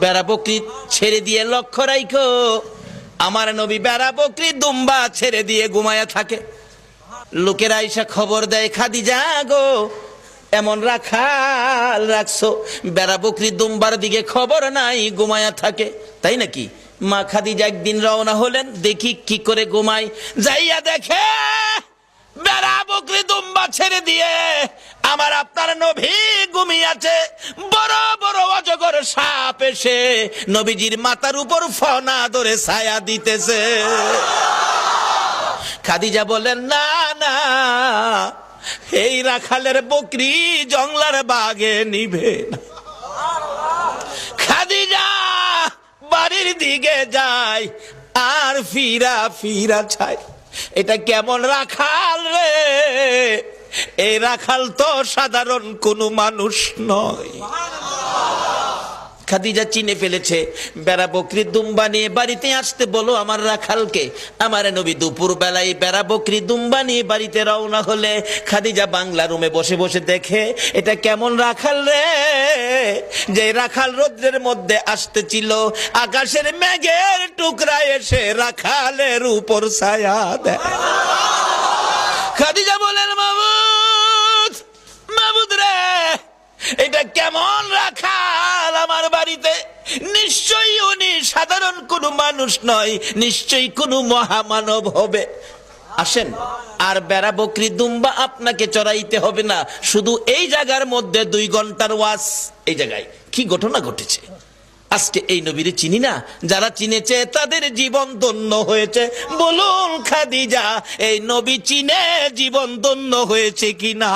বেড়া বকরি ছেড়ে দিয়ে লক্ষ্য রাখো, আমার নবী বেড়া বকরি দুম্বা ছেড়ে দিয়ে ঘুমায়া থাকে। লোকেরা আইসা খবর দেয়, খাদিজা গো, এমন রাখাল রাখছো, বেড়া বকরি দুম্বার দিকে খবর নাই, ঘুমায়া থাকে। তাই নাকি? মা খাদিজা একদিন রওনা হলেন, দেখি কি করে ঘুমাই। যাইয়া দেখে বেড়া বকরি দুম্বা ছেড়ে দিয়ে আমার আপনার নবী ঘুমিয়েছে। বড় বড় অজগর সাপ এসে নবীজির মাথার উপর ফনা ধরে ছায়া দিতেছে। খাদিজা বলেন, না না, এই রাখালের বকরি জংলার বাগে নিবে না। খাদিজা বাড়ির দিকে যায় আর ফিরা ফিরা চায়, এটা কেমন রাখাল রে? এই রাখাল তো সাধারণ কোনো মানুষ নয়। খাদিজা চিনে ফেলেছে। বেড়া বকরি দুম্বা নিয়ে বাড়িতে আসতে বলো আমার রাখালকে। আমার নবী দুপুর বেলায় বেড়া বকরি দুম্বা নিয়ে বাড়িতে রওনা হলে খাদিজা বাংলা রুমে বসে বসে দেখে, এটা কেমন রাখাল রে? যে রাখাল রৌদ্রের মধ্যে আসতেছিল, আকাশের মেঘের টুকরা এসে রাখালের উপর ছায়া দেয়। খাদিজা বলেন, মাবুদ, মাবুদ রে, এটা কেমন রাখাল আমার বাড়িতে? নিশ্চয়ই উনি সাধারণ কোনো মানুষ নয়, নিশ্চয়ই কোনো মহামানব হবে। আসেন, আর বেড়া বকরি দুম্বা আপনাকে চড়াইতে হবে না, শুধু এই জায়গার মধ্যে 2 ঘন্টার ওয়াজ। এই জায়গায় কি ঘটনা ঘটেছে? আজকে এই নবীর চিনি না, যারা চিনেছে তাদের জীবন ধন্য হয়েছে। বলুন খাদিজা, এই নবী চিনে জীবন ধন্য হয়েছে কিনা?